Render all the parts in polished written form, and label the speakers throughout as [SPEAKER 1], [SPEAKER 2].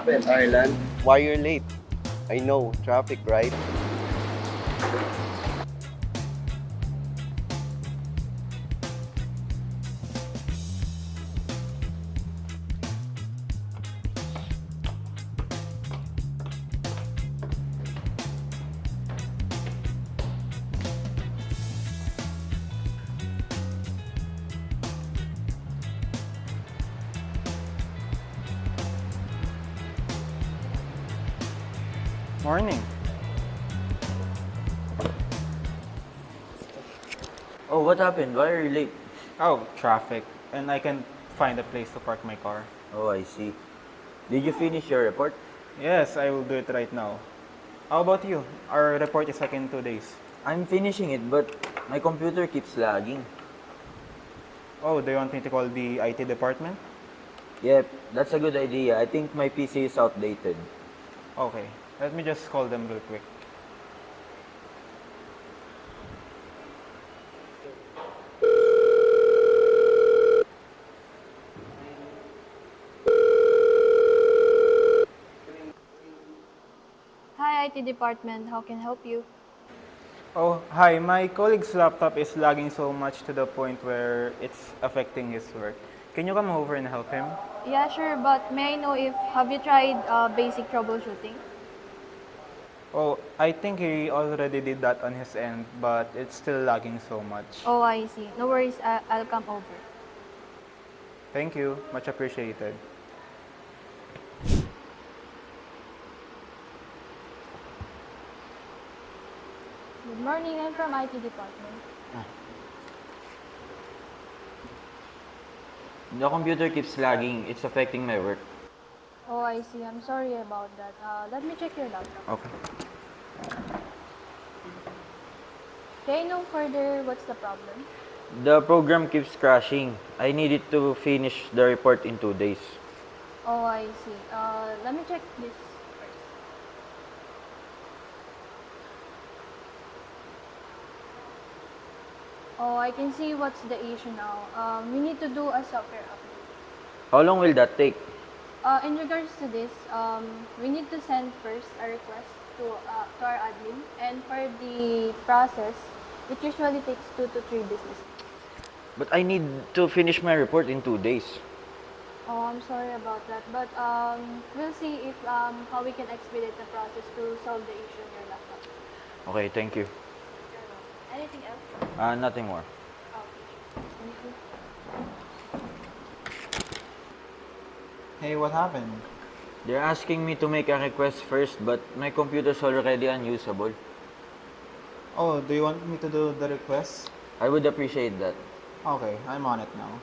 [SPEAKER 1] happened, Arlan? Why you're late? I know, traffic, right?
[SPEAKER 2] Morning.
[SPEAKER 3] Oh, what happened? Why are you late?
[SPEAKER 2] Oh, traffic. And I can't find a place to park my car.
[SPEAKER 3] Oh, I see. Did you finish your report?
[SPEAKER 2] Yes, I will do it right now. How about you? Our report is like in 2 days.
[SPEAKER 3] I'm finishing it, but my computer keeps lagging.
[SPEAKER 2] Oh, do you want me to call the IT department?
[SPEAKER 3] Yep, that's a good idea. I think my PC is outdated.
[SPEAKER 2] Okay, let me just call them real quick.
[SPEAKER 4] Hi, IT department. How can I help you?
[SPEAKER 2] Oh, hi. My colleague's laptop is lagging so much to the point where it's affecting his work. Can you come over and help him?
[SPEAKER 4] Yeah, sure, but may I know if have you tried basic troubleshooting?
[SPEAKER 2] Oh, I think he already did that on his end, but it's still lagging so much.
[SPEAKER 4] Oh, I see. No worries. I'll come over.
[SPEAKER 2] Thank you. Much appreciated.
[SPEAKER 4] Good morning. I'm from IT department.
[SPEAKER 3] The computer keeps lagging. It's affecting my work.
[SPEAKER 4] Oh, I see. I'm sorry about that. Let me check your laptop.
[SPEAKER 2] Okay.
[SPEAKER 4] Can I know further what's the problem?
[SPEAKER 3] The program keeps crashing. I need it to finish the report in 2 days.
[SPEAKER 4] Oh, I see. Let me check this first. Oh, I can see what's the issue now. We need to do a software update.
[SPEAKER 3] How long will that take?
[SPEAKER 4] In regards to this, we need to send first a request to our admin, and for the process, it usually takes 2 to 3 business.
[SPEAKER 3] But I need to finish my report in 2 days.
[SPEAKER 4] Oh, I'm sorry about that, but we'll see if how we can expedite the process to solve the issue in your laptop.
[SPEAKER 3] Okay, thank you.
[SPEAKER 4] Anything else?
[SPEAKER 3] Nothing more.
[SPEAKER 4] Okay, sure. Thank you.
[SPEAKER 2] Hey, what happened?
[SPEAKER 3] They're asking me to make a request first, but my computer's already unusable.
[SPEAKER 2] Oh, do you want me to do the request?
[SPEAKER 3] I would appreciate that.
[SPEAKER 2] Okay, I'm on it now.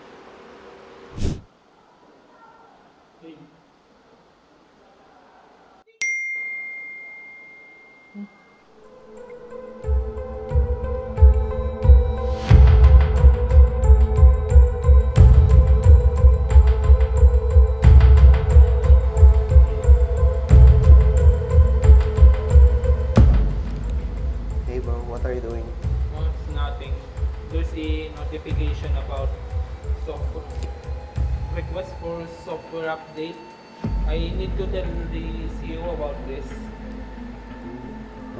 [SPEAKER 1] Hey bro, what are you doing?
[SPEAKER 5] No, it's nothing. There's a notification about software request for software update. I need to tell the CEO about this.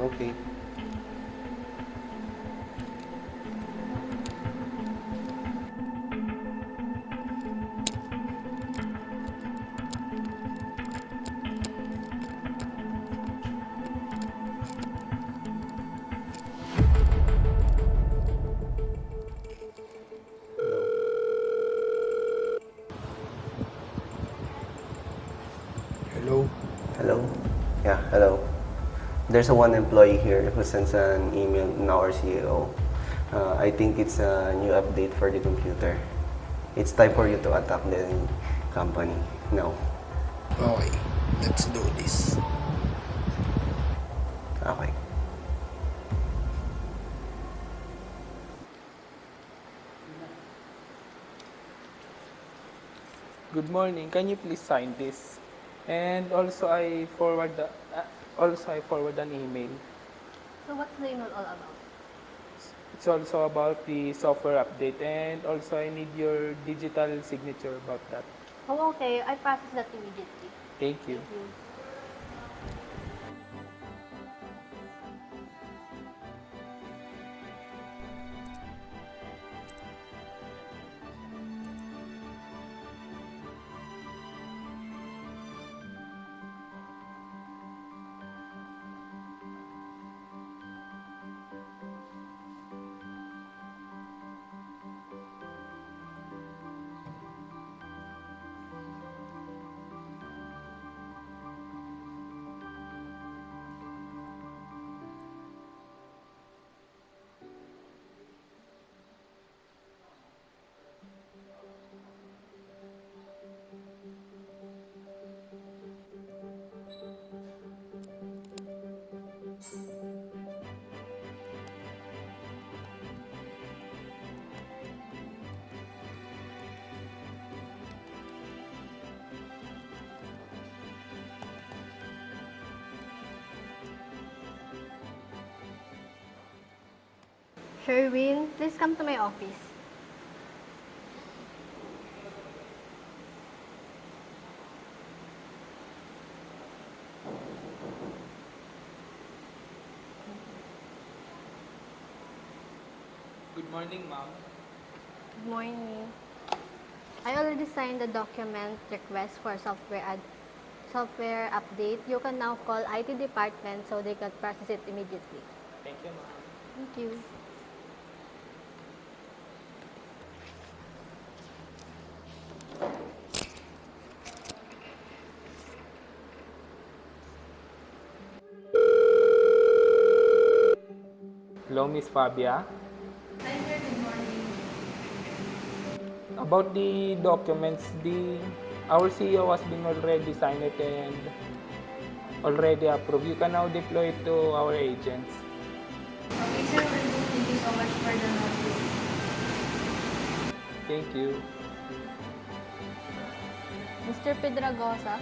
[SPEAKER 1] Okay.
[SPEAKER 6] Hello?
[SPEAKER 1] Hello? Yeah, hello. There's a one employee here who sends an email to our CEO. I think it's a new update for the computer. It's time for you to attack the company now.
[SPEAKER 6] Okay, let's do this.
[SPEAKER 1] Okay.
[SPEAKER 5] Good morning. Can you please sign this? And also I forward an email.
[SPEAKER 4] So what's the email all about?
[SPEAKER 5] It's also about the software update, and also I need your digital signature about that.
[SPEAKER 4] Oh, okay. I process that immediately.
[SPEAKER 5] Thank you.
[SPEAKER 4] Sherwin, please come to my office.
[SPEAKER 5] Good morning, ma'am.
[SPEAKER 4] Good morning. I already signed the document request for software update. You can now call IT department so they can process it immediately.
[SPEAKER 5] Thank you, ma'am.
[SPEAKER 4] Thank you.
[SPEAKER 5] Hello, Miss Fabia. About the documents, our CEO has been already signed it and already approved. You can now deploy it to our agents.
[SPEAKER 7] Okay, sir, will do. Thank you so much for the notice.
[SPEAKER 5] Thank you.
[SPEAKER 4] Mr. Pedragosa,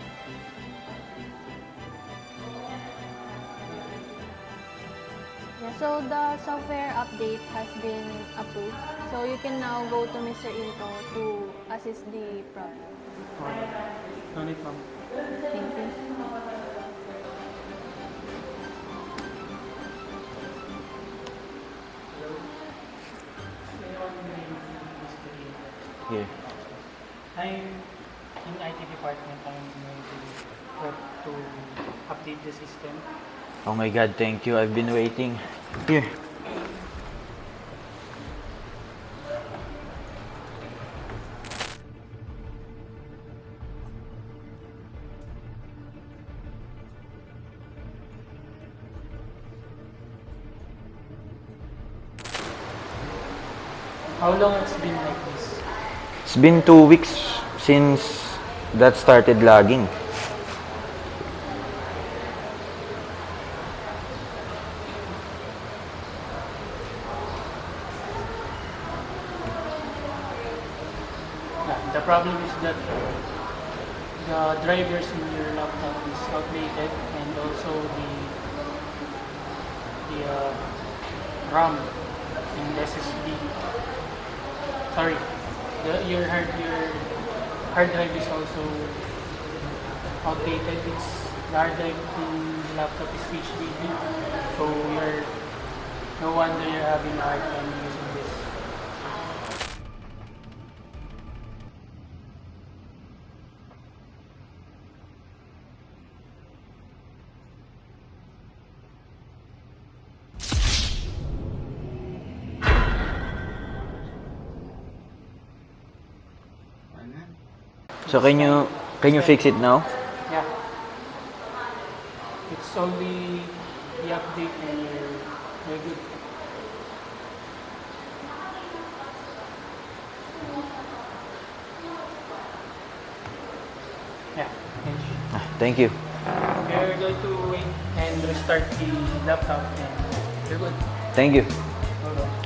[SPEAKER 4] yeah, so the software update has been approved. So you can now go to Mr. Into to assist the project.
[SPEAKER 5] No need, ma'am.
[SPEAKER 4] Thank you.
[SPEAKER 3] Here.
[SPEAKER 8] I'm in IT department. I'm going to help to update the system.
[SPEAKER 3] Oh my God, thank you. I've been waiting. Here.
[SPEAKER 8] How long it's been like this?
[SPEAKER 3] It's been 2 weeks since that started lagging.
[SPEAKER 8] The problem is that the drivers in your laptop is outdated, and also the RAM and SSD. Sorry, your hard drive is also outdated. The hard drive in the laptop is HDD, so no wonder you're having a hard time using this.
[SPEAKER 3] So can you fix it now?
[SPEAKER 8] Yeah. It's only the update and you're good. Yeah, finish.
[SPEAKER 3] Thank you.
[SPEAKER 8] You're going to wait and restart the laptop and you're good.
[SPEAKER 3] Thank you.
[SPEAKER 8] Hold on.